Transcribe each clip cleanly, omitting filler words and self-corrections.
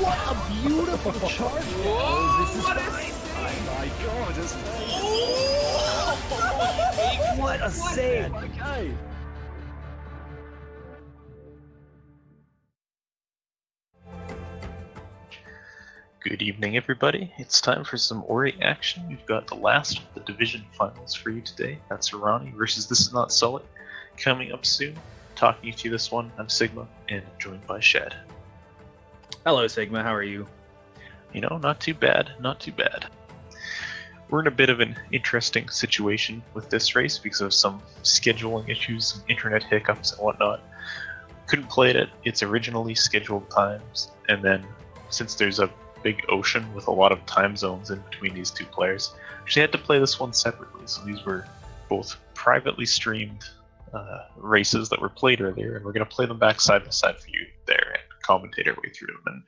What a beautiful charge! Oh, this is fine. Oh my god, this what a save! Okay. Good evening, everybody. It's time for some Ori action. We've got the last of the division finals for you today. That's UncleRonny versus ThisIsNotSully. Coming up soon. Talking to you this one, I'm Sigma, and joined by Shed. Hello, Sigma. How are you? You know, not too bad, not too bad. We're in a bit of an interesting situation with this race because of some scheduling issues and internet hiccups and whatnot. Couldn't play it at its originally scheduled times, and then since there's a big ocean with a lot of time zones in between these two players, she had to play this one separately. So these were both privately streamed races that were played earlier, and we're going to play them back side by side for you there and commentate our way through them. And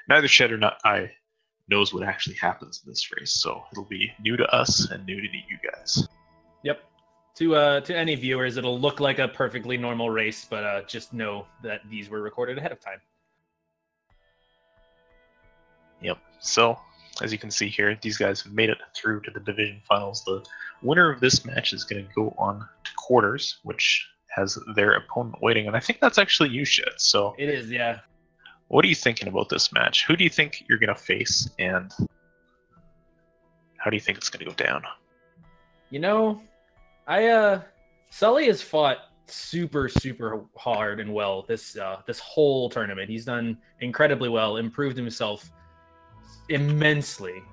neither Shed or I knows what actually happens in this race, so it'll be new to us and new to you guys. Yep. To any viewers, it'll look like a perfectly normal race, but just know that these were recorded ahead of time. Yep. So, as you can see here, these guys have made it through to the division finals. The winner of this match is going to go on to quarters, which has their opponent waiting. And I think that's actually you, Shed. So it is, yeah. What are you thinking about this match? Who do you think you're going to face, and how do you think it's going to go down? You know, Sully has fought super hard and well this whole tournament. He's done incredibly well, improved himself immensely,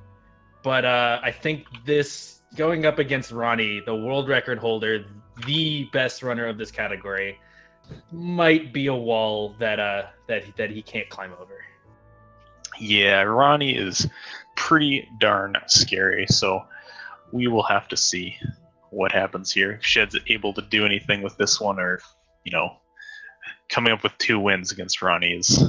but I think this going up against Ronnie, the world record holder, the best runner of this category, might be a wall that he can't climb over. Yeah, Ronnie is pretty darn scary, so we will have to see what happens here. If Shed's able to do anything with this one, or coming up with 2 wins against Ronnie is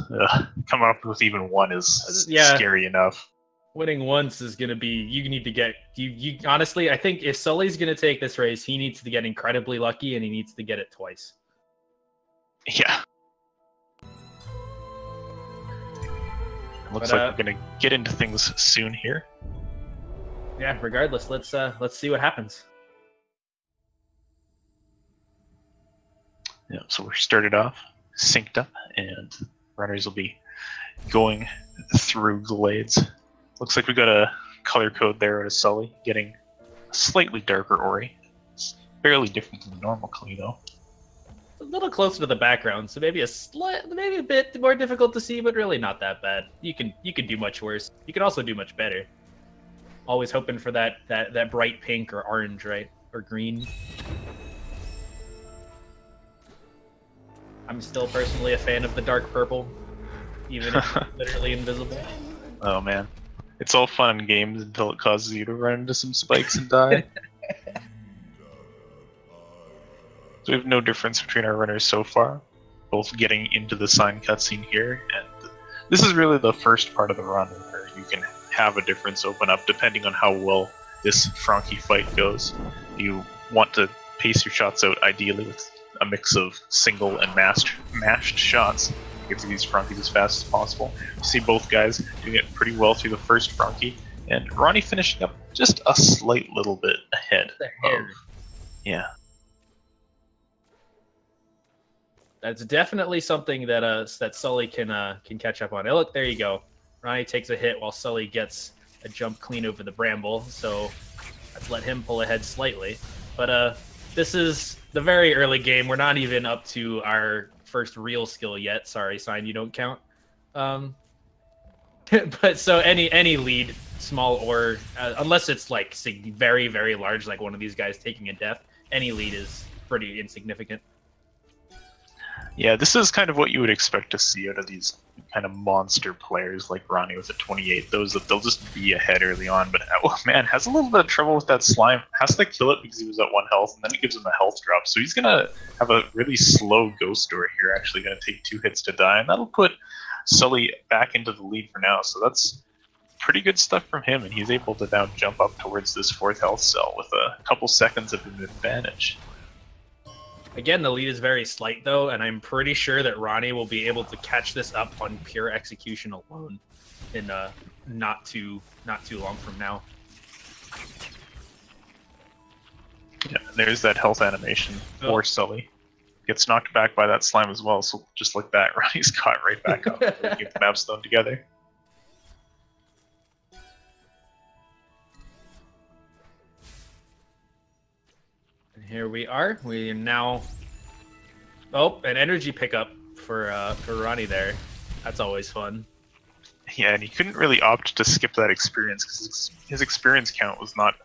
coming up with even 1 is scary enough. Winning once is going to be, you need to get, you honestly, I think if Sully's going to take this race, he needs to get incredibly lucky, and he needs to get it twice. Yeah. Looks like we're going to get into things soon here. Yeah, regardless, let's see what happens. Yeah, so we're started off, synced up, and runners will be going through glades. Looks like we got a color code there out of Sully, getting a slightly darker Ori. It's fairly different than the normal Kalino. A little closer to the background, so maybe maybe a bit more difficult to see, but really not that bad. You can do much worse. You can also do much better. Always hoping for that bright pink or orange, right? Or green. I'm still personally a fan of the dark purple, even if it's literally invisible. Oh man. It's all fun in games until it causes you to run into some spikes and die. So we have no difference between our runners so far, both getting into the sign cutscene here, and this is really the first part of the run where you can have a difference open up depending on how well this Frankie fight goes. You want to pace your shots out ideally with a mix of single and mashed shots. Get through these Frankies as fast as possible. You see both guys doing it pretty well through the first Frankie, and Ronnie finishing up just a slight little bit ahead. Yeah. That's definitely something that Sully can catch up on. Oh, look, there you go. Ronnie takes a hit while Sully gets a jump clean over the bramble, so let's let him pull ahead slightly. But this is the very early game. We're not even up to our first real skill yet. Sorry, sign, you don't count. But so any lead, small or unless it's like very large, like one of these guys taking a death, any lead is pretty insignificant. Yeah, this is kind of what you would expect to see out of these kind of monster players like Ronnie with a 28. Those that they'll just be ahead early on, but oh man, has a little bit of trouble with that slime. Has to kill it because he was at 1 health, and then it gives him a health drop. So he's gonna have a really slow ghost story here. Actually, gonna take 2 hits to die, and that'll put Sully back into the lead for now. So that's pretty good stuff from him, and he's able to now jump up towards this 4th health cell with a couple seconds of an advantage. Again, the lead is very slight, though, and I'm pretty sure that Ronnie will be able to catch this up on pure execution alone in not too long from now. Yeah, there's that health animation for Sully. Gets knocked back by that slime as well, so just like that, Ronnie's caught right back up. Keep the maps thrown together. And here we are. We are now... Oh, an energy pickup for Ronnie there. That's always fun. Yeah, and he couldn't really opt to skip that experience because his experience count was not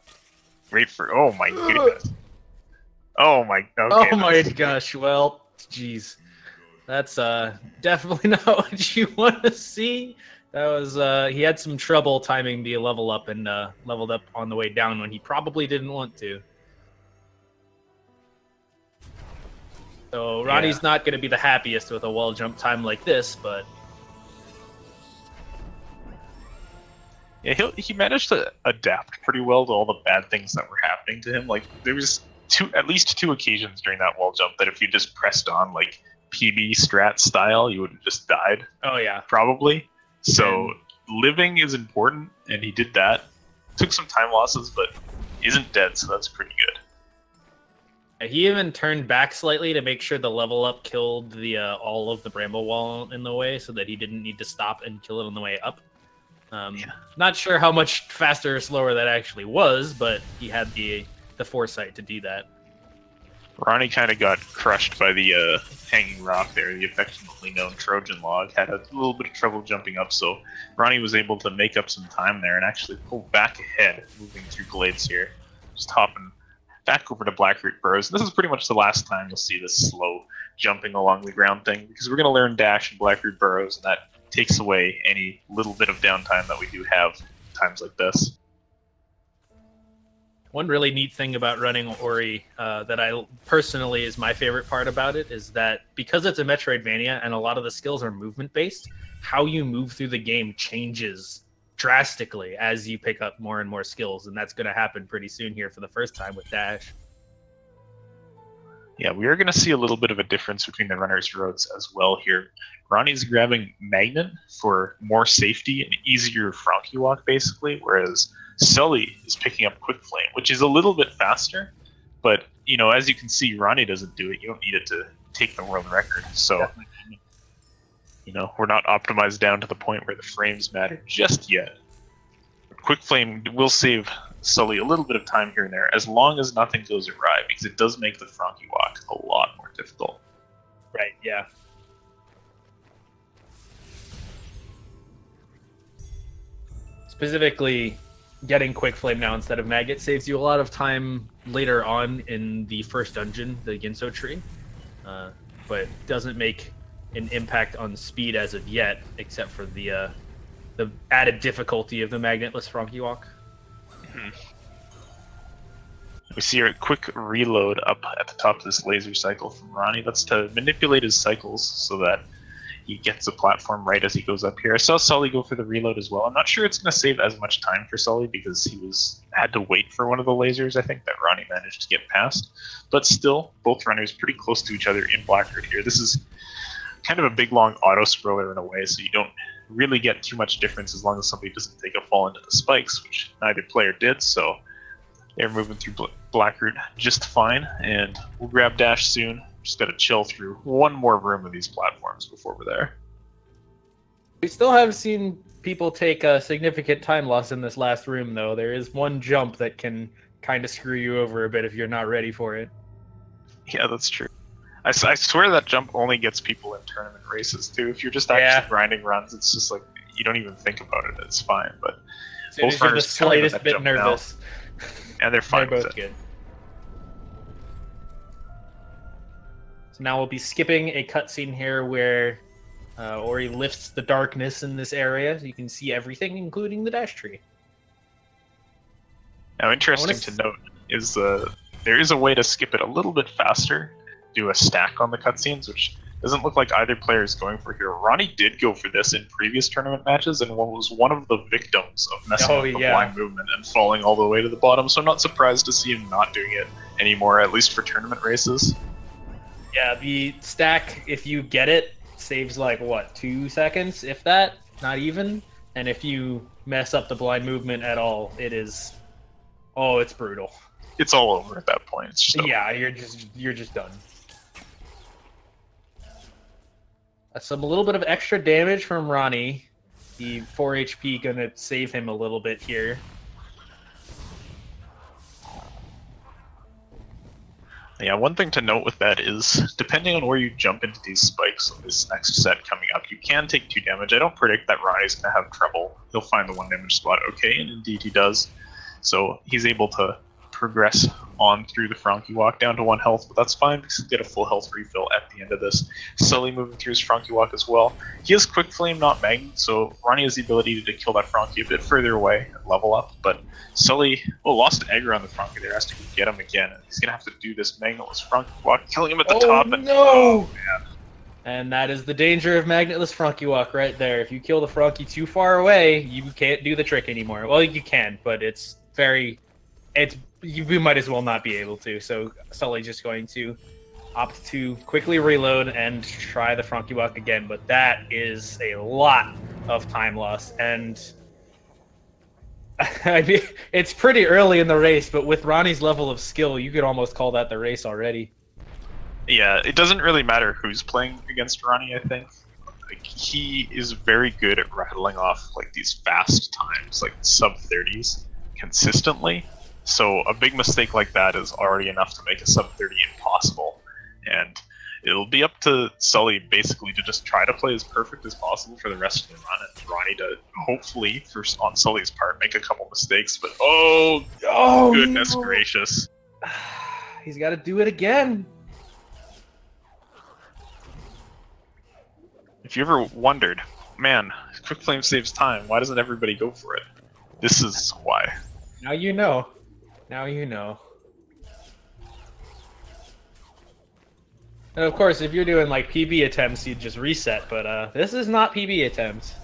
great for... Oh my goodness. Oh my... Okay, oh my gosh, well, jeez. That's definitely not what you want to see. That was... he had some trouble timing the level up and leveled up on the way down when he probably didn't want to. So Ronnie's not going to be the happiest with a wall jump time like this, but... Yeah, he managed to adapt pretty well to all the bad things that were happening to him. Like, there was at least two occasions during that wall jump that if you just pressed on, like, PB strat style, you would have just died. Oh, yeah. Probably. So, living is important, and he did that. Took some time losses, but isn't dead, so that's pretty good. He even turned back slightly to make sure the level up killed the all of the bramble wall in the way so that he didn't need to stop and kill it on the way up. Not sure how much faster or slower that actually was, but he had the foresight to do that. Ronnie kind of got crushed by the hanging rock there, the affectionately known Trojan log. Had a little bit of trouble jumping up, so Ronnie was able to make up some time there and actually pull back ahead, moving through glades here. Just hopping back over to Blackroot Burrows. This is pretty much the last time you'll see this slow jumping along the ground thing, because we're going to learn dash in Blackroot Burrows, and that takes away any little bit of downtime that we do have times like this. One really neat thing about running Ori that I personally is my favorite part about it is that because it's a Metroidvania and a lot of the skills are movement based, how you move through the game changes drastically as you pick up more and more skills, and that's going to happen pretty soon here for the first time with dash. Yeah, we are going to see a little bit of a difference between the runner's roads as well here. Ronnie's grabbing Magnet for more safety and easier Frankie walk, basically, whereas Sully is picking up Quick Flame, which is a little bit faster, but, you know, as you can see, Ronnie doesn't do it. You don't need it to take the world record, so, you know, we're not optimized down to the point where the frames matter just yet. Quick Flame will save Sully a little bit of time here and there, as long as nothing goes awry, because it does make the Frankie walk a lot more difficult. Right, yeah. Specifically, getting Quick Flame now instead of Maggot saves you a lot of time later on in the first dungeon, the Ginso tree, but doesn't make an impact on speed as of yet, except for the added difficulty of the magnetless Frankie walk. We see a quick reload up at the top of this laser cycle from Ronnie. That's to manipulate his cycles so that he gets the platform right as he goes up here. I saw Sully go for the reload as well. I'm not sure it's going to save as much time for Sully because he had to wait for one of the lasers, I think, that Ronnie managed to get past. But still, both runners pretty close to each other in Blackroot here. This is kind of a big, long auto-scroller in a way, so you don't really get too much difference as long as somebody doesn't take a fall into the spikes, which neither player did, so they're moving through Blackroot just fine, and we'll grab Dash soon. Just got to chill through one more room of these platforms before we're there. We still have seen people take a significant time loss in this last room, though. There is one jump that can kind of screw you over a bit if you're not ready for it. Yeah, that's true. I swear that jump only gets people in tournament races, too. If you're just actually grinding runs, it's just like, you don't even think about it. It's fine, but both runners are the slightest bit nervous. And they're fine They're with both it. good. So now we'll be skipping a cutscene here where Ori lifts the darkness in this area. So you can see everything, including the dash tree. Now, interesting to note is there is a way to skip it a little bit faster, do a stack on the cutscenes, which doesn't look like either player is going for here. Ronnie did go for this in previous tournament matches and was one of the victims of messing up the blind movement and falling all the way to the bottom, so I'm not surprised to see him not doing it anymore, at least for tournament races. Yeah, the stack, if you get it, saves like, what, 2 seconds, if that? Not even? And if you mess up the blind movement at all, it is... Oh, it's brutal. It's all over at that point. It's just over. Yeah, you're just done. A little bit of extra damage from Ronnie. The 4 HP gonna save him a little bit here. Yeah, one thing to note with that is, depending on where you jump into these spikes on this next set coming up, you can take 2 damage. I don't predict that Ronnie's going to have trouble. He'll find the 1 damage spot okay, and indeed he does. So he's able to progress on through the Frankie Walk down to 1 health, but that's fine because he'll get a full health refill at the end of this. Sully moving through his Frankie Walk as well. He has Quick Flame, not Magnet, so Ronnie has the ability to kill that Frankie a bit further away and level up, but Sully, lost aggro on the Frankie there, has to get him again, and he's going to have to do this Magnetless Frankie Walk, killing him at the top. And, no! Oh, man. And that is the danger of Magnetless Frankie Walk right there. If you kill the Frankie too far away, you can't do the trick anymore. Well, you can, but it's very... You might as well not be able to, so Sully's just going to opt to quickly reload and try the Frankie Walk again, but that is a lot of time loss, and I mean, it's pretty early in the race, but with Ronnie's level of skill, you could almost call that the race already. Yeah, it doesn't really matter who's playing against Ronnie, I think. Like, he is very good at rattling off like these fast times, like sub-30s, consistently. So a big mistake like that is already enough to make a sub-30 impossible. And it'll be up to Sully basically to just try to play as perfect as possible for the rest of the run, and Ronnie to hopefully, on Sully's part, make a couple mistakes. But oh goodness gracious. He's got to do it again. If you ever wondered, man, Quick Flame saves time, why doesn't everybody go for it? This is why. Now you know. Now you know. And of course, if you're doing like PB attempts, you'd just reset, but this is not PB attempts.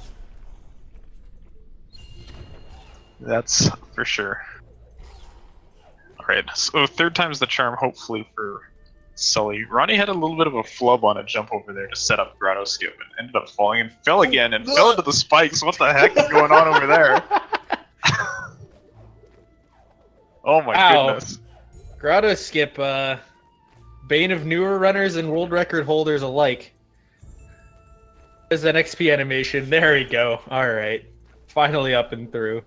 That's for sure. Alright, so 3rd time's the charm, hopefully, for Sully. Ronnie had a little bit of a flub on a jump over there to set up Grotto Skip, and ended up falling and fell again and fell into the spikes. What the heck is going on over there? Oh my goodness. Grotto Skip, bane of newer runners and world record holders alike. There's an XP animation. There we go. Alright. Finally up and through.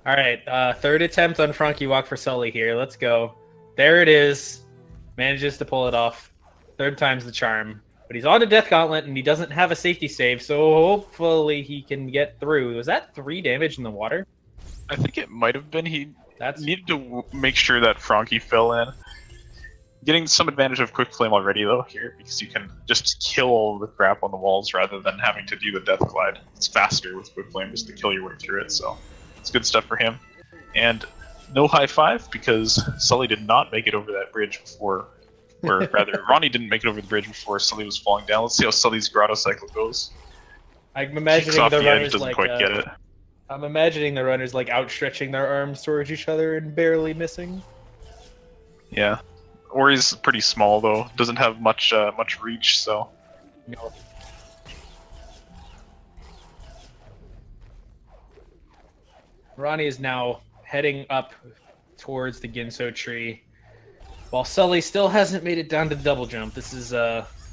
Alright, 3rd attempt on Frankie Walk for Sully here. Let's go. There it is. Manages to pull it off. 3rd time's the charm. But he's on a Death Gauntlet and he doesn't have a safety save, so hopefully he can get through. Was that 3 damage in the water? I think it might have been. He needed to make sure that Frankie fell in. Getting some advantage of Quick Flame already, though, here, because you can just kill all the crap on the walls rather than having to do the Death Glide. It's faster with Quick Flame just to kill your way through it, so it's good stuff for him. And no high five, because Sully did not make it over that bridge before, or rather, Ronnie didn't make it over the bridge before Sully was falling down. Let's see how Sully's Grotto cycle goes. I'm imagining Kicks off the the runners edge, doesn't like quite get it. I'm imagining the runners like outstretching their arms towards each other and barely missing. Yeah, or he's pretty small though. Doesn't have much reach, so. No. Ronnie is now heading up towards the Ginso tree, while Sully still hasn't made it down to the double jump. This is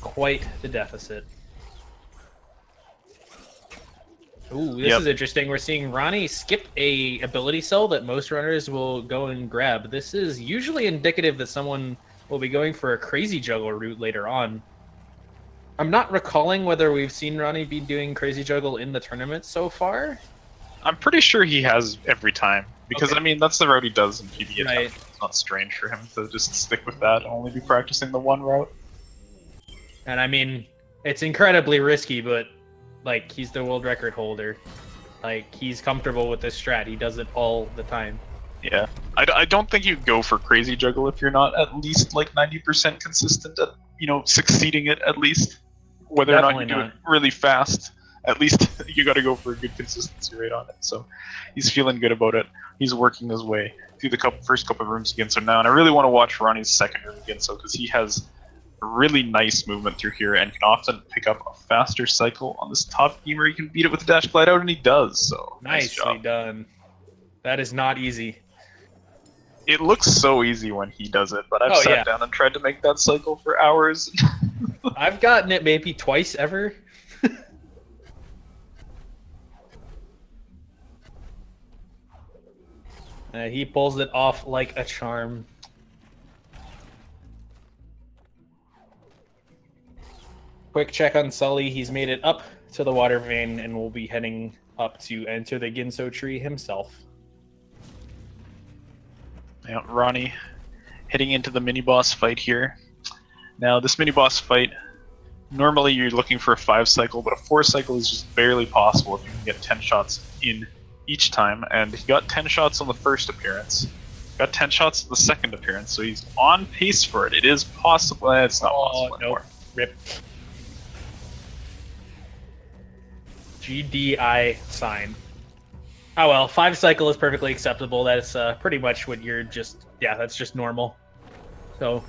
quite the deficit. Ooh, this is interesting. We're seeing Ronnie skip a ability cell that most runners will go and grab. This is usually indicative that someone will be going for a crazy juggle route later on. I'm not recalling whether we've seen Ronnie be doing crazy juggle in the tournament so far. I'm pretty sure he has every time, because I mean that's the route he does in PB. Right. It's not strange for him to just stick with that, only be practicing the one route. And I mean, it's incredibly risky, but like, he's the world record holder. Like, he's comfortable with this strat. He does it all the time. Yeah. I don't think you go for crazy juggle if you're not at least like 90% consistent at, succeeding it at least. Whether or not you do it really fast At least you got to go for a good consistency rate on it. So he's feeling good about it. He's working his way through the first couple of rooms again. So now, and I really want to watch Ronnie's second room again. So because he has a really nice movement through here and can often pick up a faster cycle on this top gamer. He can beat it with the dash glide out, and he does. So nice Nicely job. done. That is not easy. It looks so easy when he does it, but I've sat down and tried to make that cycle for hours. I've gotten it maybe twice ever. He pulls it off like a charm. Quick check on Sully. He's made it up to the water vein and will be heading up to enter the Ginso tree himself. Yeah, Ronnie heading into the mini-boss fight here. Now, this mini-boss fight, normally you're looking for a 5 cycle, but a 4 cycle is just barely possible if you can get 10 shots in each time, and he got 10 shots on the first appearance. Got 10 shots on the second appearance, so he's on pace for it. It is possible. It's not possible anymore. Rip. GDI sign. Oh well, 5 cycle is perfectly acceptable. That's pretty much what you're just... Yeah, that's just normal. So,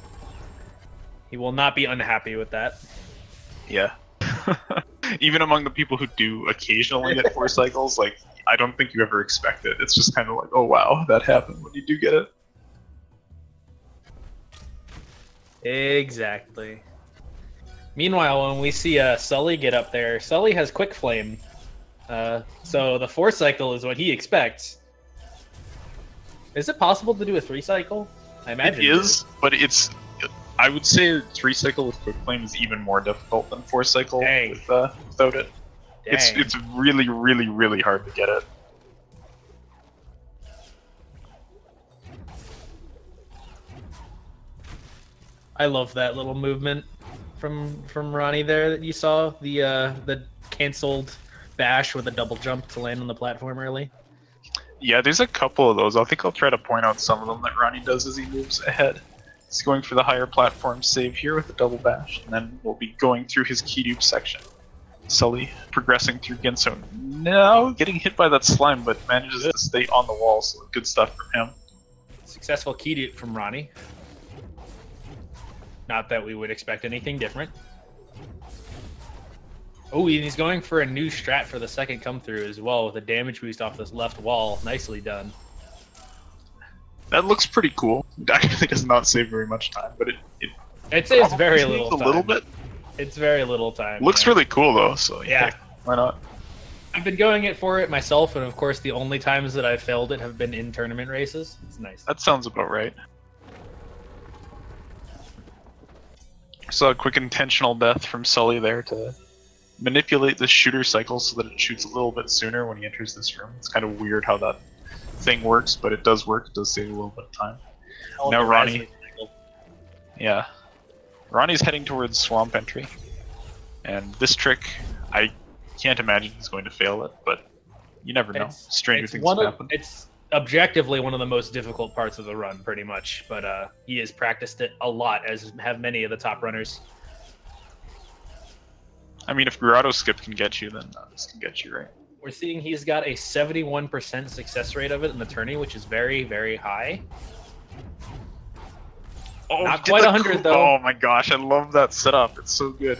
he will not be unhappy with that. Yeah. Even among the people who do occasionally get 4 cycles, like, I don't think you ever expect it. It's just kind of like, oh wow, that happened when you do get it. Exactly. Meanwhile, when we see Sully get up there, Sully has quick flame. So the 4 cycle is what he expects. Is it possible to do a 3 cycle? I imagine it is, but it's... I would say 3 cycle with quick flame is even more difficult than 4 cycle without it. It's really, really, really hard to get it. I love that little movement from Ronnie there that you saw. The canceled bash with a double jump to land on the platform early. Yeah, there's a couple of those. I think I'll try to point out some of them that Ronnie does as he moves ahead. He's going for the higher platform save here with a double bash, and then we'll be going through his key dupe section. Sully progressing through Ginso. Now getting hit by that slime, but manages to stay on the wall, so good stuff from him. Successful key dupe from Ronnie. Not that we would expect anything different. Oh, and he's going for a new strat for the second come through as well with a damage boost off this left wall. Nicely done. That looks pretty cool. It actually does not save very much time, but it's very little time. A little bit. It's very little time. Looks really cool though, so yeah, why not? I've been going for it myself, and of course the only times that I've failed it have been in tournament races. It's nice. That sounds about right. So a quick intentional death from Sully there to manipulate the shooter cycle so that it shoots a little bit sooner when he enters this room. It's kind of weird how that thing works, but it does work. It does save a little bit of time. Now Ronnie... Yeah. Ronnie's heading towards swamp entry. And this trick, I can't imagine he's going to fail it, but you never know. Stranger things can happen. It's objectively one of the most difficult parts of the run, pretty much. But he has practiced it a lot, as have many of the top runners. I mean, if Grotto Skip can get you, then this can get you, right? We're seeing he's got a 71% success rate of it in the tourney, which is very, very high. Oh, not quite 100 though. Oh my gosh, I love that setup. It's so good.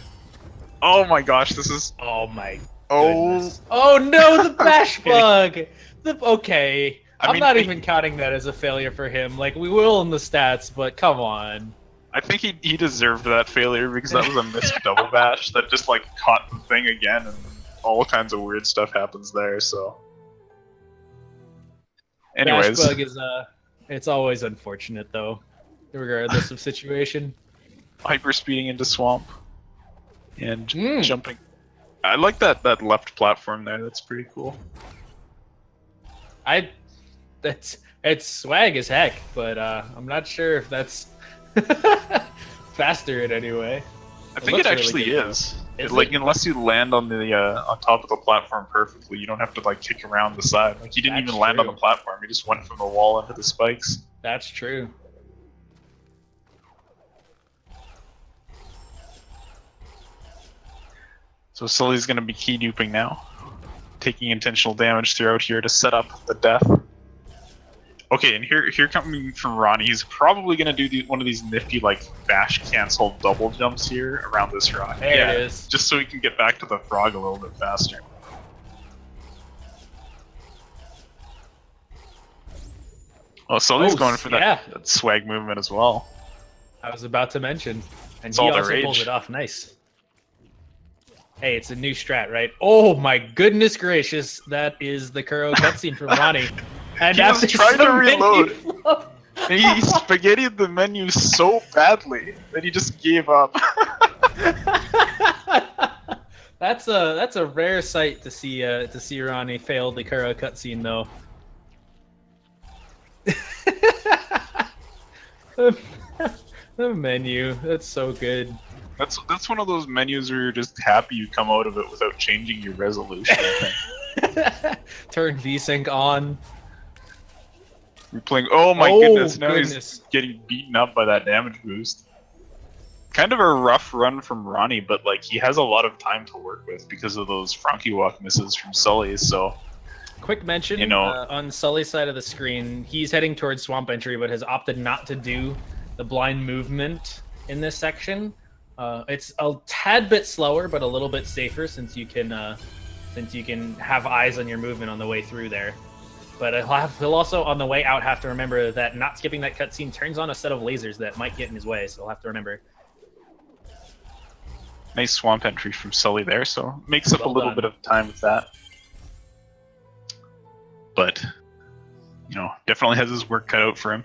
Oh my gosh, this is... Oh my goodness. Oh no, the bash bug! Okay. I'm not even counting that as a failure for him. Like, we will in the stats, but come on. I think he deserved that failure because that was a missed double bash that just like caught the thing again and all kinds of weird stuff happens there, so... Anyways. Bash bug is, it's always unfortunate though, regardless of situation. Hyper speeding into swamp. And jumping. I like that left platform there, that's pretty cool. It's swag as heck, but I'm not sure if that's faster in any way. I think it actually really is. Unless you land on the on top of the platform perfectly, you don't have to like kick around the side. Like, he didn't even land on the platform. He just went from the wall into the spikes. That's true. So Sully's going to be key duping now, taking intentional damage throughout here to set up the death. Okay, and here coming from Ronnie, he's probably going to do one of these nifty like bash cancel double jumps here around this rock. There it is. Just so he can get back to the frog a little bit faster. Oh, Sully's going for that swag movement as well. I was about to mention. And It's he all the also rage. pulled it off. Nice. Hey, it's a new strat, right? Oh my goodness gracious. That is the Kuro cutscene from Ronnie. And He was trying to reload. flop. And he spaghettied the menu so badly that he just gave up. That's a rare sight to see Ronnie fail the Kuro cutscene though. The menu, that's so good. That's one of those menus where you're just happy you come out of it without changing your resolution. I think. Turn VSync on. We're playing. Oh my goodness! Now he's getting beaten up by that damage boost. Kind of a rough run from Ronnie, but like he has a lot of time to work with because of those Frankie Walk misses from Sully. So, quick mention, on Sully's side of the screen, he's heading towards Swamp Entry, but has opted not to do the blind movement in this section. It's a tad bit slower, but a little bit safer since you can have eyes on your movement on the way through there. But he'll also, on the way out, have to remember that not skipping that cutscene turns on a set of lasers that might get in his way, so he'll have to remember. Nice swamp entry from Sully there, so makes up a little bit of time with that. But, definitely has his work cut out for him.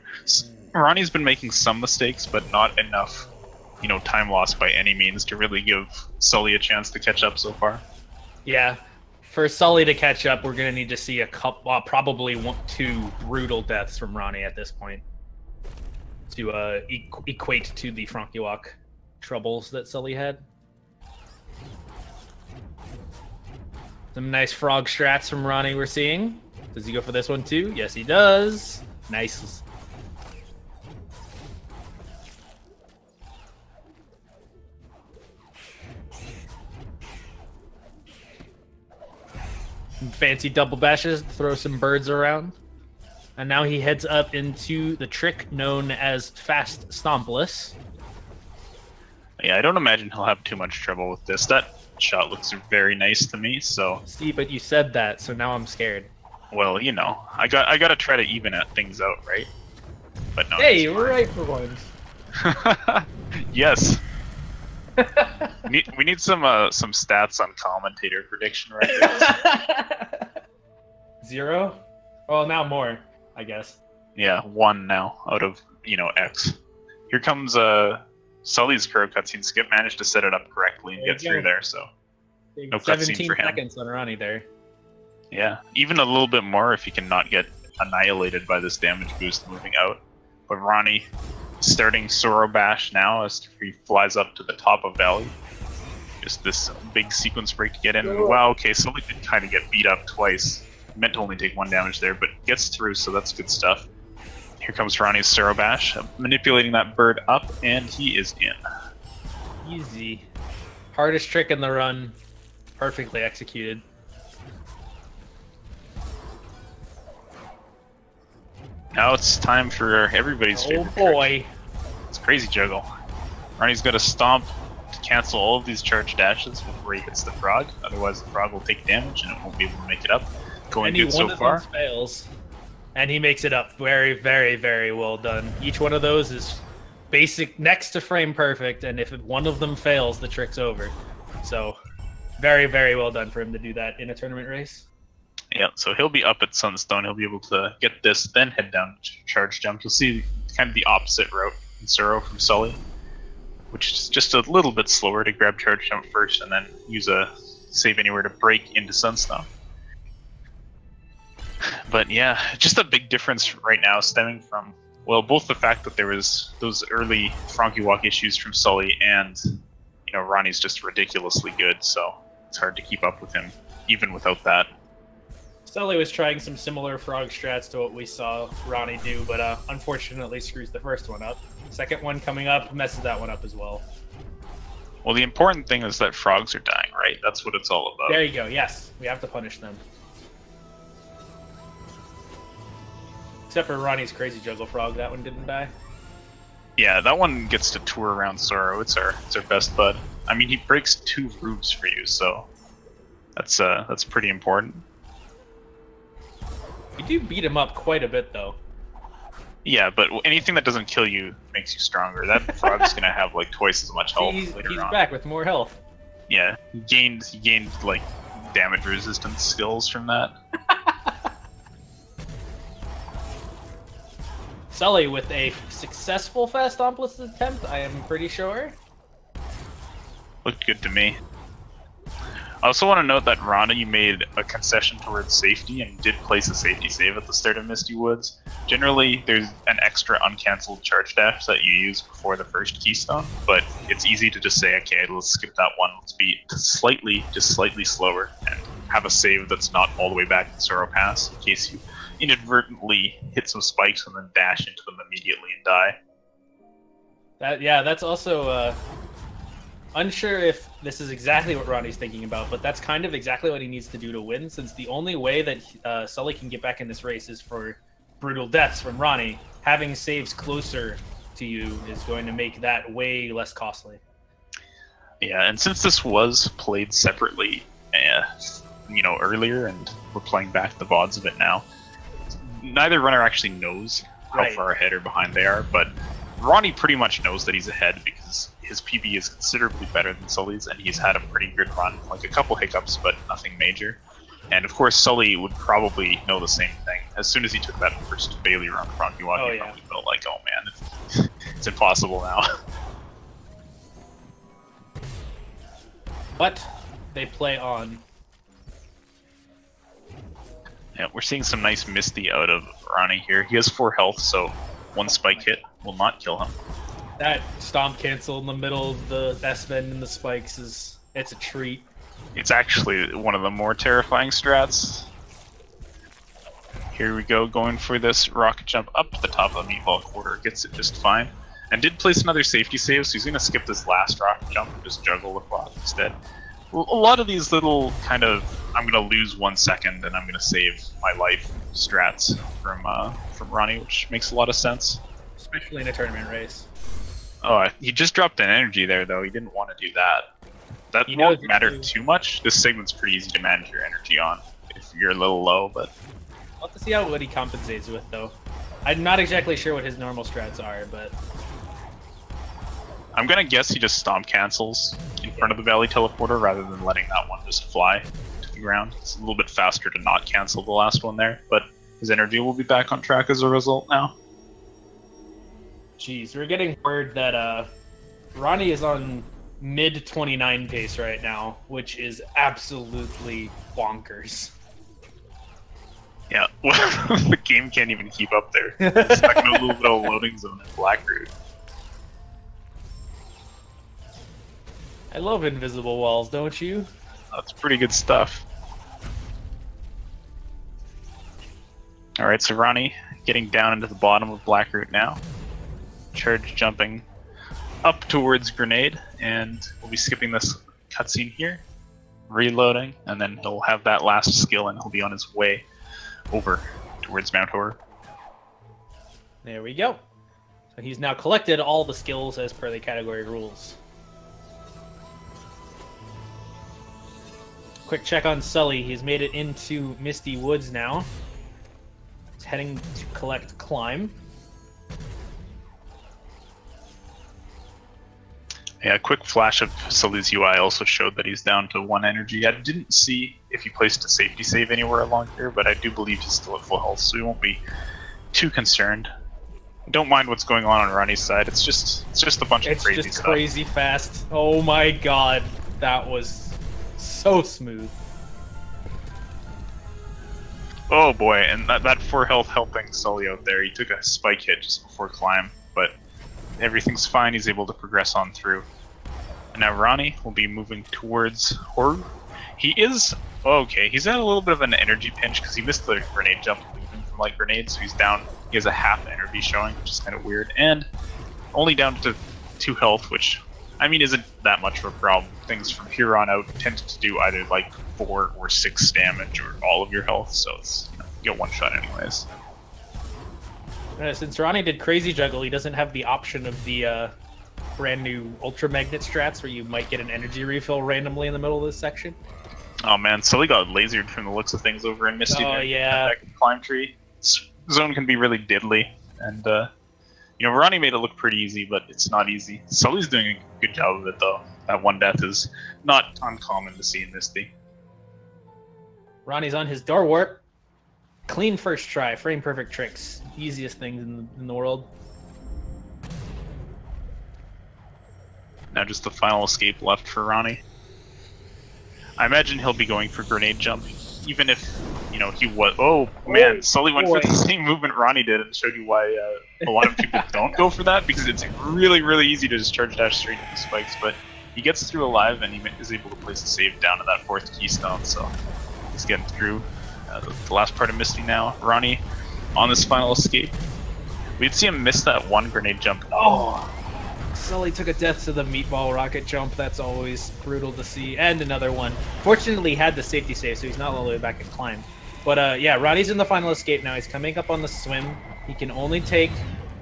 Ronnie's been making some mistakes, but not enough, time lost by any means to really give Sully a chance to catch up so far. Yeah. For Sully to catch up, we're going to need to see a couple, probably 2 brutal deaths from Ronnie at this point to equate to the Frankie Walk troubles that Sully had. Some nice frog strats from Ronnie we're seeing. Does he go for this one too? Yes, he does. Nice. Fancy double bashes, throw some birds around. And now he heads up into the trick known as Fast Stompless. Yeah, I don't imagine he'll have too much trouble with this. That shot looks very nice to me, so... See, but you said that, so now I'm scared. Well, I gotta try to even things out, right? But no. Hey, we're right for once. Yes. we need some stats on commentator prediction right there. 0? Well, now more, I guess. Yeah, 1 now out of X. Here comes Sully's Kuro cutscene. Skip managed to set it up correctly and get through there, so no cutscene for him. 17 seconds on Ronnie there. Yeah, even a little bit more if he can not get annihilated by this damage boost moving out. But Ronnie starting Soro Bash now as he flies up to the top of Valley. Just this big sequence break to get in. Wow, okay, Sully did kind of get beat up twice. Meant to only take 1 damage there, but gets through, so that's good stuff. Here comes Ronnie's Soro Bash, manipulating that bird up, and he is in. Easy. Hardest trick in the run. Perfectly executed. Now it's time for everybody's favorite trick. Oh boy. It's crazy juggle. Ronnie's got to stomp to cancel all of these charge dashes before he hits the frog. Otherwise the frog will take damage and it won't be able to make it up. Going good so far. Of those fails, and he makes it up. Very, very, very well done. Each one of those is basic next to frame perfect, and if one of them fails, the trick's over. So very, very well done for him to do that in a tournament race. Yeah, so he'll be up at Sunstone. He'll be able to get this, then head down to charge jump. You'll see kind of the opposite route in Soro from Sully, which is just a little bit slower to grab charge jump first and then use a save anywhere to break into Sunstone. But yeah, just a big difference right now stemming from, well, both the fact that there was those early Frankie Walk issues from Sully and, Ronnie's just ridiculously good, so it's hard to keep up with him even without that. Sully was trying some similar frog strats to what we saw Ronnie do, but unfortunately screws the first one up. Second one coming up messes that one up as well. Well, the important thing is that frogs are dying, right? That's what it's all about. There you go. Yes, we have to punish them. Except for Ronnie's crazy juggle frog, that one didn't die. Yeah, that one gets to tour around Sorrow. It's our best bud. I mean, he breaks 2 roofs for you, so that's pretty important. You do beat him up quite a bit, though. Yeah, but anything that doesn't kill you makes you stronger. That frog's gonna have like twice as much health later He's on. back with more health. Yeah, he gained like damage resistance skills from that. Sully with a successful fast Stompless attempt, I am pretty sure. Looked good to me. I also want to note that Ronny made a concession towards safety and did place a safety save at the start of Misty Woods. Generally, there's an extra uncancelled charge dash that you use before the first keystone, but it's easy to just say, okay, let's skip that one, let's be slightly slower, and have a save that's not all the way back in Sorrow Pass, in case you inadvertently hit some spikes and then dash into them immediately and die. That's also unsure if this is exactly what Ronnie's thinking about, but that's kind of exactly what he needs to do to win, since the only way that Sully can get back in this race is for brutal deaths from Ronnie. Having saves closer to you is going to make that way less costly. Yeah, and since this was played separately, earlier, and we're playing back the VODs of it now, neither runner actually knows how far ahead or behind they are, but Ronnie pretty much knows that he's ahead because his PB is considerably better than Sully's, and he's had a pretty good run, like a couple hiccups, but nothing major. And of course, Sully would probably know the same thing. As soon as he took that first Bailey run from you, he probably felt like, oh man, it's impossible now. But they play on. Yeah, we're seeing some nice Misty out of Ronnie here. He has 4 health, so one spike hit will not kill him. That stomp cancel in the middle of the S-bend and the spikes it's a treat. It's actually one of the more terrifying strats. Here we go, going for this rocket jump up to the top of the meatball quarter. Gets it just fine. And did place another safety save, so he's going to skip this last rocket jump and just juggle the clock instead. A lot of these little kind of, I'm going to lose 1 second and I'm going to save my life strats from Ronnie, which makes a lot of sense. Especially in a tournament race. Oh, he just dropped an energy there, though. He didn't want to do that. That won't matter too much. This segment's pretty easy to manage your energy on if you're a little low, but... I'll have to see what he compensates with, though. I'm not exactly sure what his normal strats are, but... I'm gonna guess he just stomp cancels in front of the Valley Teleporter rather than letting that one just fly to the ground. It's a little bit faster to not cancel the last one there, but his energy will be back on track as a result now. Jeez, we're getting word that Ronnie is on mid-29 pace right now, which is absolutely bonkers. Yeah, well, the game can't even keep up there. It's stuck in a little bit of loading zone in Blackroot. I love invisible walls, don't you? That's pretty good stuff. Alright, so Ronnie getting down into the bottom of Blackroot now. Charge jumping up towards Grenade, and we'll be skipping this cutscene here. Reloading, and then he'll have that last skill and he'll be on his way over towards Mount Horror. There we go. So he's now collected all the skills as per the category rules. Quick check on Sully. He's made it into Misty Woods now. He's heading to collect Climb. Yeah, a quick flash of Sully's UI also showed that he's down to 1 energy. I didn't see if he placed a safety save anywhere along here, but I do believe he's still at full health, so we won't be too concerned. Don't mind what's going on Ronnie's side. It's just a bunch of crazy stuff. It's just crazy fast. Oh my god, that was so smooth. Oh boy, and that 4 health helping Sully out there. He took a spike hit just before Climb, but everything's fine. He's able to progress on through. And now Ronnie will be moving towards Horror. He is... okay, he's at a little bit of an energy pinch because he missed the grenade jump leaving from like grenades, so he's down. He has a half energy showing, which is kind of weird. And only down to 2 health, which I mean, isn't that much of a problem. Things from here on out tend to do either like 4 or 6 damage or all of your health, so it's, you know, you get one shot anyways. Since Ronnie did Crazy Juggle, he doesn't have the option of the brand new Ultra Magnet strats where you might get an energy refill randomly in the middle of this section. Oh man, Sully got lasered from the looks of things over in Misty. Oh yeah. Back in Climb Tree. This zone can be really diddly, and you know, Ronnie made it look pretty easy, but it's not easy. Sully's doing a good job of it though. That one death is not uncommon to see in Misty. Ronnie's on his door warp. Clean first try, frame perfect tricks. Easiest things in the world. Now just the final escape left for Ronnie. I imagine he'll be going for grenade jump, even if, you know, he was. Oh man, Sully went for the same movement Ronnie did and showed you why a lot of people don't go for that, because it's really, really easy to just charge dash straight into spikes. But he gets through alive and he is able to place a save down to that 4th keystone, so he's getting through the last part of Misty now. Ronnie on this final escape. We'd see him miss that one grenade jump. Oh! Sully took a death to the meatball rocket jump. That's always brutal to see. And another one. Fortunately, he had the safety save, so he's not all the way back at climb. But yeah, Ronnie's in the final escape now. He's coming up on the swim. He can only take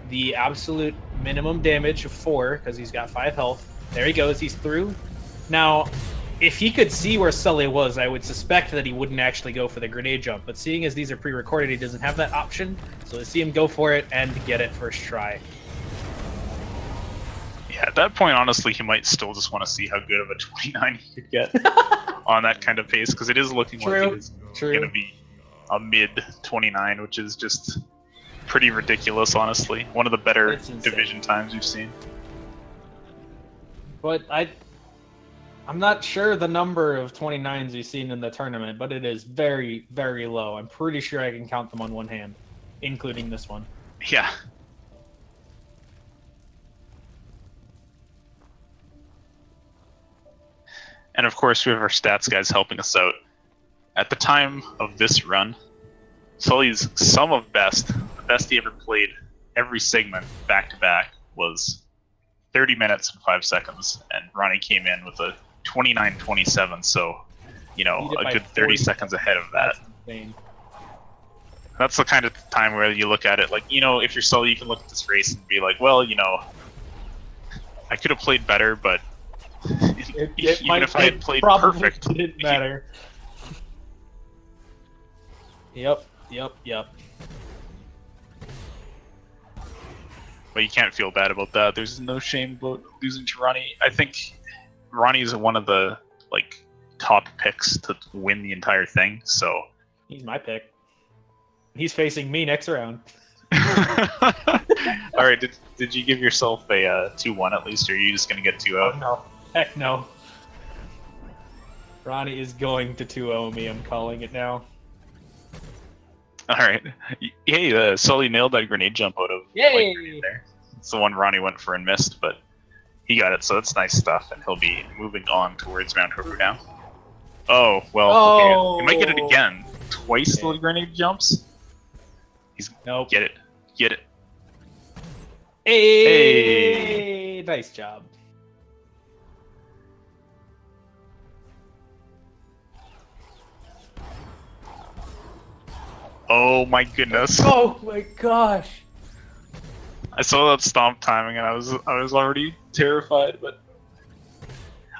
the absolute minimum damage of 4 because he's got 5 health. There he goes. He's through. Now, if he could see where Sully was, I would suspect that he wouldn't actually go for the grenade jump. But seeing as these are pre-recorded, he doesn't have that option. So let's see him go for it and get it first try. Yeah, at that point, honestly, he might still just want to see how good of a 29 he could get on that kind of pace, because it is looking like it is going to be a mid-29, which is just pretty ridiculous, honestly. One of the better division times we've seen. But I'm not sure the number of 29s we've seen in the tournament, but it is very, very low. I'm pretty sure I can count them on one hand, including this one. Yeah. And of course, we have our stats guys helping us out. At the time of this run, Sully's sum of best, the best he ever played every segment back to back, was 30 minutes and 5 seconds, and Ronnie came in with a 29-27, so, you know, a good 30 seconds ahead of that. That's insane. That's the kind of time where you look at it, like, you know, if you're Sully, you can look at this race and be like, well, you know, I could have played better, but even if I had played perfect, it didn't matter. Yep. But you can't feel bad about that. There's no shame about losing to Ronnie. I think Ronnie is one of the top picks to win the entire thing. So he's my pick. He's facing me next round. All right. Did you give yourself a 2-1 at least, or are you just gonna get 2-0? Oh, no. Heck no. Ronnie is going to 2-0 me. I'm calling it now. All right. Hey, Sully nailed that grenade jump out of Yay! there. It's the one Ronnie went for and missed, but he got it, so that's nice stuff, and he'll be moving on towards Mount Hoover now. Oh, well, okay. He might get it again. Twice the grenade jumps? He's... Nope. Get it. Get it. Hey! Nice job. Oh my goodness. Oh my gosh. I saw that stomp timing and I was already terrified, but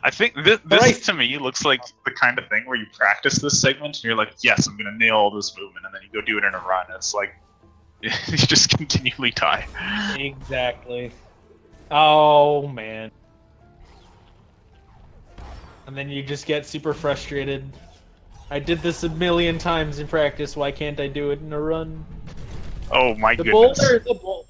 I think this to me looks like the kind of thing where you practice this segment and you're like, yes, I'm gonna nail all this movement, and then you go do it in a run. It's like you just continually die. Exactly. Oh man. And then you just get super frustrated. I did this a million times in practice. Why can't I do it in a run? Oh my the goodness. The boulder.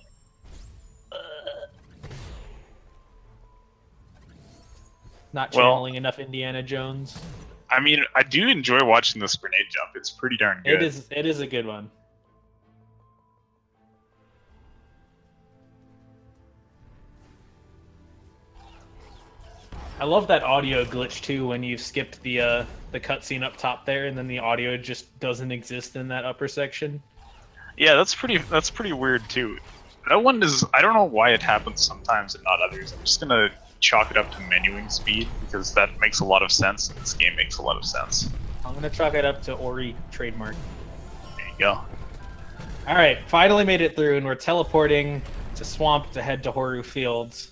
Not channeling enough Indiana Jones. I mean, I do enjoy watching this grenade jump. It's pretty darn good. It is a good one. I love that audio glitch too when you've skipped the cutscene up top there, and then the audio just doesn't exist in that upper section. Yeah, that's pretty weird too. That one is, I don't know why it happens sometimes and not others. I'm just gonna chalk it up to menuing speed, because that makes a lot of sense. This game makes a lot of sense. I'm gonna chalk it up to Ori trademark. There you go. All right, finally made it through, and we're teleporting to Swamp to head to Horu Fields.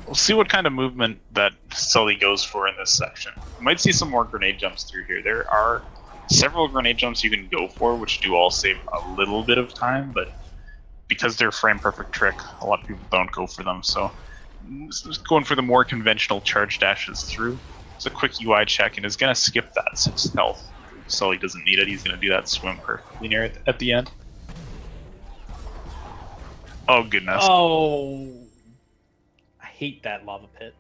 We'll see what kind of movement that Sully goes for in this section. We might see some more grenade jumps through here. There are several grenade jumps you can go for, which do all save a little bit of time, but because they're frame perfect trick, a lot of people don't go for them. So just going for the more conventional charge dashes through. It's a quick UI check and is going to skip that 6 health. Sully doesn't need it. He's going to do that swim perfectly near it at the end. Oh, goodness. Oh, I hate that lava pit.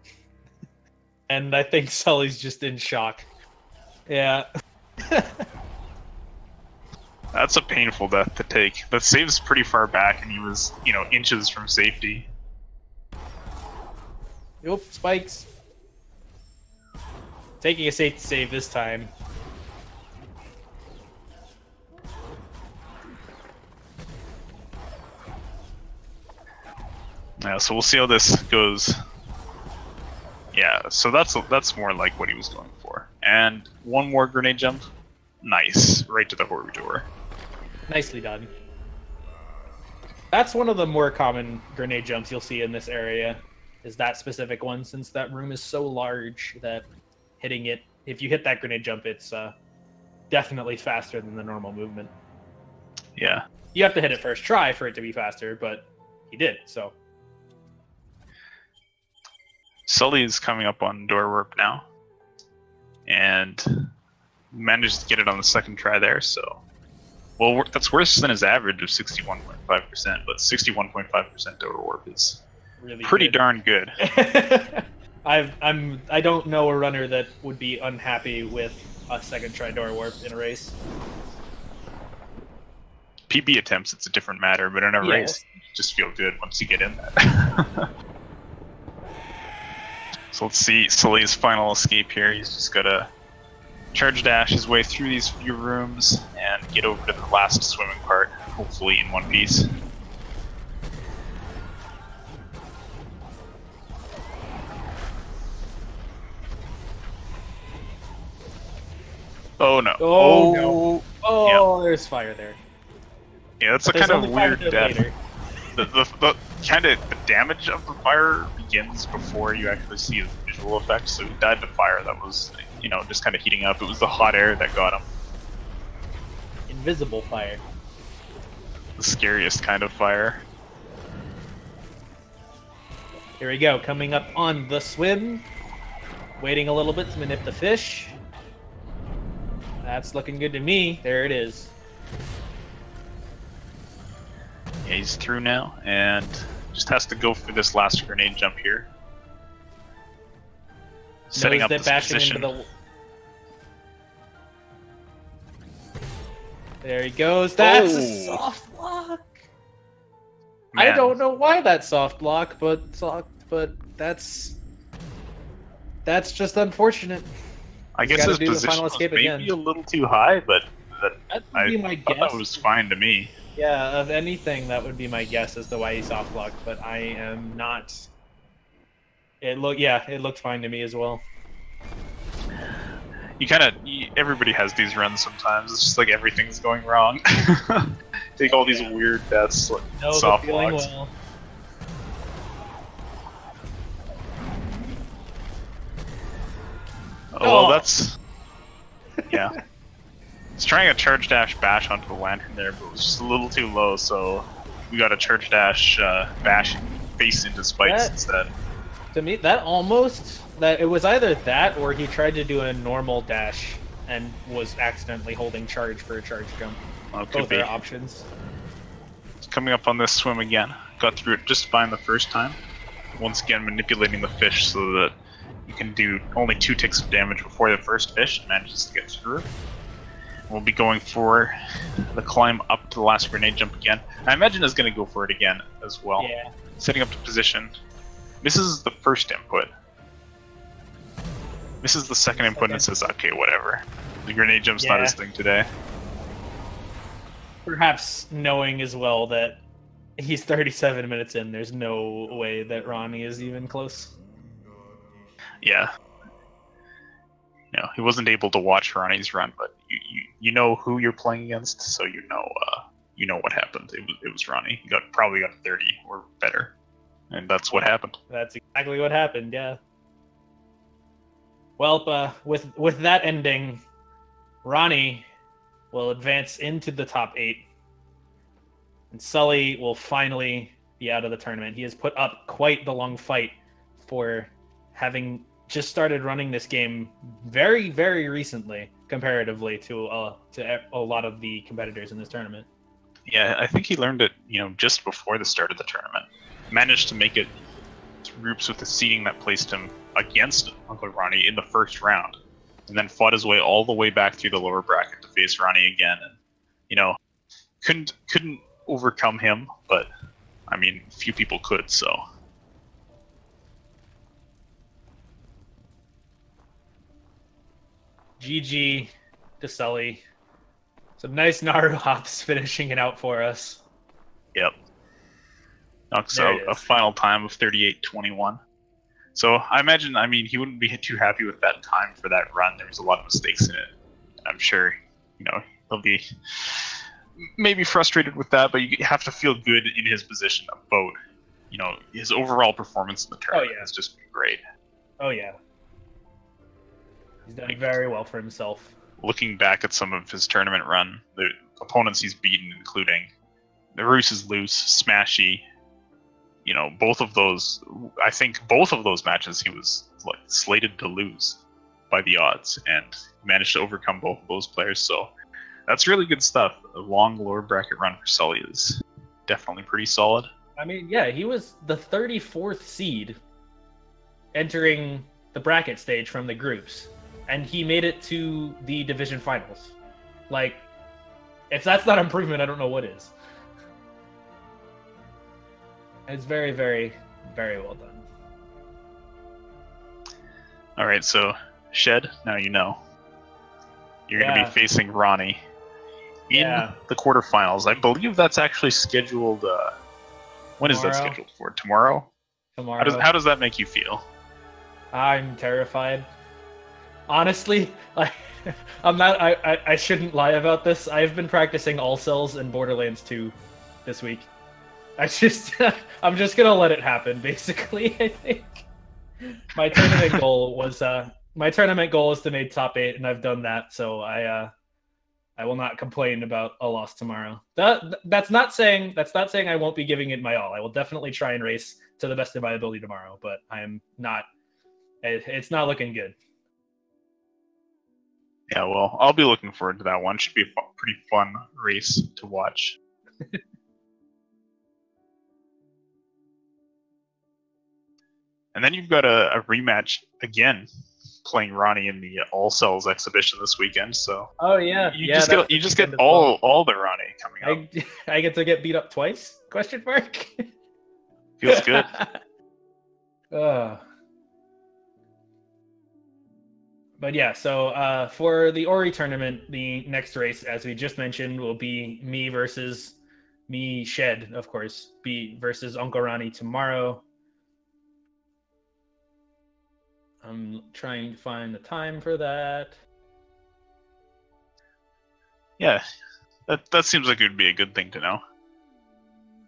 And I think Sully's just in shock. Yeah. That's a painful death to take. That save's pretty far back, and he was, you know, inches from safety. Nope, spikes. Taking a safe save this time. Yeah, so we'll see how this goes. Yeah, so that's more like what he was going for. And one more grenade jump. Nice. Right to the Horu door. Nicely done. That's one of the more common grenade jumps you'll see in this area, is that specific one, since that room is so large that hitting it, if you hit that grenade jump, it's definitely faster than the normal movement. Yeah. You have to hit it first try for it to be faster, but he did, so. Sully is coming up on door warp now. And manages to get it on the second try there, so. Well, that's worse than his average of 61.5%, but 61.5% door warp is really pretty good. darn good. I don't know a runner that would be unhappy with a second try door warp in a race. PB attempts, it's a different matter, but in a Yeah. race, you just feel good once you get in that. So let's see Sully's final escape here. He's just got to charge dash his way through these few rooms and get over to the last swimming part, hopefully in one piece. Oh no. Oh, no. Oh, Yeah. There's fire there. Yeah, that's But a there's kind of only fire weird there death. later. The kind of the damage of the fire begins before you actually see the visual effect. So he died to fire that was, you know, just kind of heating up. It was the hot air that got him. Invisible fire. The scariest kind of fire. Here we go, coming up on the swim. Waiting a little bit to manip the fish. That's looking good to me. There it is. Yeah, he's through now, and just has to go for this last grenade jump here. Setting Knows up that this bashing position. into the... There he goes. That's a soft block. I Man, don't know why that's soft block, but that's just unfortunate. I He's guess gotta his do the position final was escape maybe again. a little too high, but That would be my thought guess. that was fine to me. Yeah, of anything, that would be my guess as to why he's soft blocked, but I am not. It looked fine to me as well. You kind of, everybody has these runs sometimes. It's just like everything's going wrong. Take all these weird deaths, like No, soft but feeling blocks. well. Oh, well, Oh. that's... Yeah. It's trying a charge dash bash onto the lantern there, but it was just a little too low, so we got a charge dash bash face into spikes That- instead. To me, it was either that or he tried to do a normal dash and was accidentally holding charge for a charge jump. Well, it could Both be. are options. It's coming up on this swim again. Got through it just fine the first time. Once again, manipulating the fish so that you can do only 2 ticks of damage before the first fish manages to get through. We'll be going for the climb up to the last grenade jump again. I imagine it's going to go for it again as well. Yeah. Setting up the position. Misses the first input. Misses the second input and says, okay, whatever. The grenade jump's not Yeah. his thing today. Perhaps knowing as well that He's 37 minutes in. There's no way that Ronnie is even close. Yeah. No, he wasn't able to watch Ronnie's run, but you know who you're playing against, so you know what happened. It was Ronnie. He probably got 30 or better, and that's what happened. That's exactly what happened. Yeah. Well, with that ending, Ronnie will advance into the top 8, and Sully will finally be out of the tournament. He has put up quite the long fight for having just started running this game very, very recently, comparatively to a lot of the competitors in this tournament. Yeah, I think he learned it, just before the start of the tournament. Managed to make it to groups with the seeding that placed him against UncleRonny in the first round, and then fought his way all the way back through the lower bracket to face Ronnie again, and couldn't overcome him, but I mean, few people could, so. GG to Sully. Some nice Naru hops finishing it out for us. Yep. Knocks out a final time of 38:21. So I imagine, he wouldn't be too happy with that time for that run. There was a lot of mistakes in it. I'm sure, he'll be maybe frustrated with that, but you have to feel good in his position about, his overall performance in the tournament has just been great. Oh, yeah. He's done very well for himself. Looking back at some of his tournament run, the opponents he's beaten, including the Roos is Loose, Smashy, both of those, I think both of those matches he was slated to lose by the odds, and managed to overcome both of those players, so that's really good stuff. A long lower bracket run for Sully is definitely pretty solid. Yeah, he was the 34th seed entering the bracket stage from the groups, and he made it to the division finals. If that's not improvement, I don't know what is. It's very, very, very well done. All right, so Shed, now you know. You're going to be facing Ronnie in the quarterfinals. I believe that's actually scheduled. When is that scheduled for? Tomorrow? Tomorrow. How does that make you feel? I'm terrified. Honestly, I'm not. I shouldn't lie about this. I've been practicing All Cells in Borderlands 2 this week. I'm just gonna let it happen. Basically, I think my tournament goal is to make top 8, and I've done that. So I will not complain about a loss tomorrow. That's not saying I won't be giving it my all. I will definitely try and race to the best of my ability tomorrow. But I am not. It's not looking good. Yeah, well, I'll be looking forward to that one. Should be a pretty fun race to watch. And then you've got a rematch again, playing Ronnie in the All Cells exhibition this weekend. So you just get all the Ronnie coming up. I get to get beat up twice? Question mark. Feels good. But yeah, so for the Ori tournament, the next race, as we just mentioned, will be me versus Shed, of course, versus UncleRonny tomorrow. I'm trying to find the time for that. Yeah, that seems like it would be a good thing to know.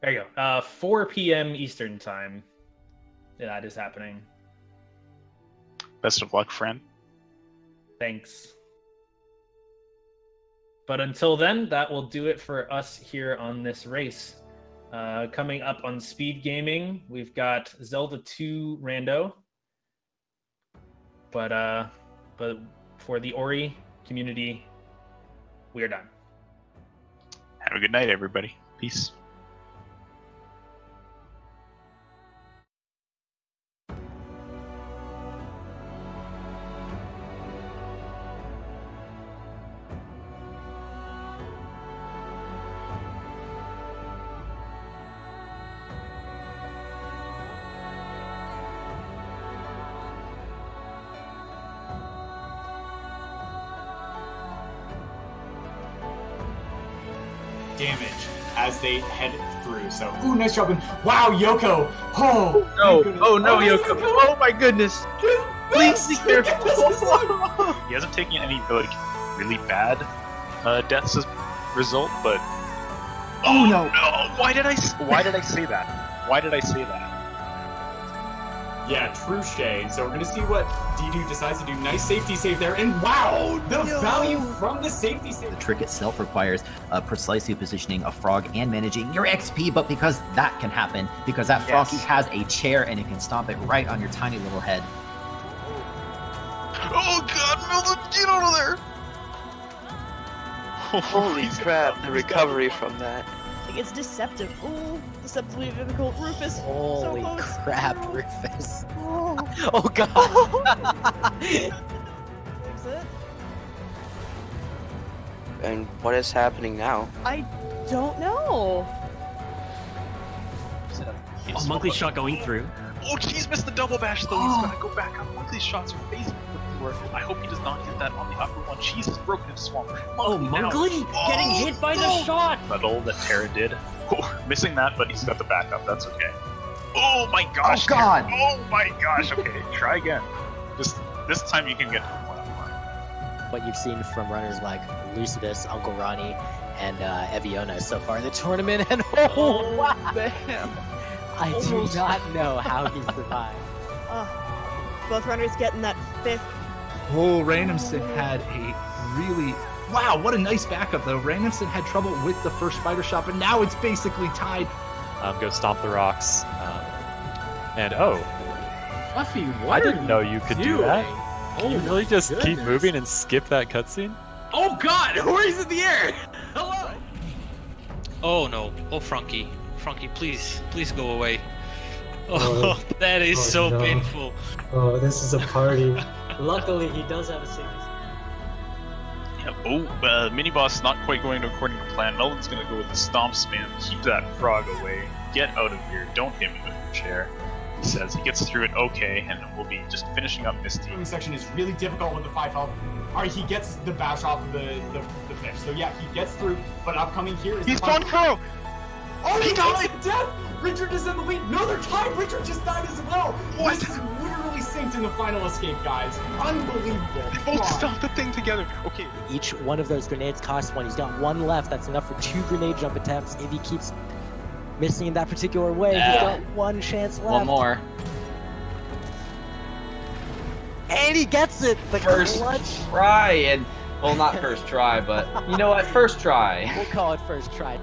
There you go. 4 p.m. Eastern time. That is happening. Best of luck, friend. Thanks. But until then, that will do it for us here on this race. Coming up on Speed Gaming, we've got Zelda 2 Rando. But for the Ori community, we are done. Have a good night, everybody. Peace. Damage as they head through. So, ooh, nice job. And wow, Yoko. Oh, No, my oh no, goodness. Yoko. Oh my goodness. Please be careful. He hasn't taken any like really bad deaths as a result, but Oh no. Why did I say that? Why did I say that? Yeah, true shade. So we're gonna see what D2 decides to do. Nice safety save there, and wow, the value from the safety save. The trick itself requires precisely positioning a frog and managing your XP, but because that can happen, because that froggy has a chair and it can stomp it right on your tiny little head. Oh god, Milton, get out of there! Holy crap, the recovery from that. Like, it's deceptive. Ooh, deceptively difficult. Rufus, Holy so close. crap, Rufus. Oh. Oh god. Fix it. And what is happening now? I don't know. Oh, Monkey's shot going through. Oh, he's missed the double bash though. He's gonna go back up. Monkley's shots are phasing through. I hope he does not get that on the upper one. Jesus, broken into swamp. Oh, Monkley getting hit by the shot. Subtle that Terra did. Oh, missing that, but he's got the backup. That's okay. Oh my gosh. Oh, God. Terra. Oh my gosh. Okay, try again. Just this time you can get to the platform. What you've seen from runners like Lucidus, UncleRonny, and Eviona so far in the tournament, and oh wow. Damn. I do not know how he survived. Both runners getting that 5th. Oh, Randomson had a really... Wow, what a nice backup, though. Randomson had trouble with the first spider shot, but now it's basically tied. Go stomp the rocks. And oh, Fluffy, I what didn't know you could do that. Oh, You really just keep moving and skip that cutscene? Oh god, where's in the air? Hello? Oh no. Oh, Frankie. Frankie, please go away. Oh, that is so no. painful. Oh, this is a party. Luckily, he does have a safety. Yeah, oh, mini boss not quite going according to plan. Melvin's gonna go with the stomp spam. Keep that frog away. Get out of here. Don't hit me with your chair. He says he gets through it okay, and we'll be just finishing up Misty. The section is really difficult with the 5 health. Alright, he gets the bash off of the fish. So yeah, he gets through, but upcoming here is He's on Crow! Oh, he died! Death! Richard is in the lead. No, they're tied. Richard just died as well. What? This is literally synced in the final escape, guys. Unbelievable. They both stopped the thing together. Okay. Each one of those grenades costs 1. He's got 1 left. That's enough for 2 grenade jump attempts. If he keeps missing in that particular way, he's got 1 chance left. One more. And he gets it! The First clutch! try, and well, not first try, but you know what? First try. We'll call it first try.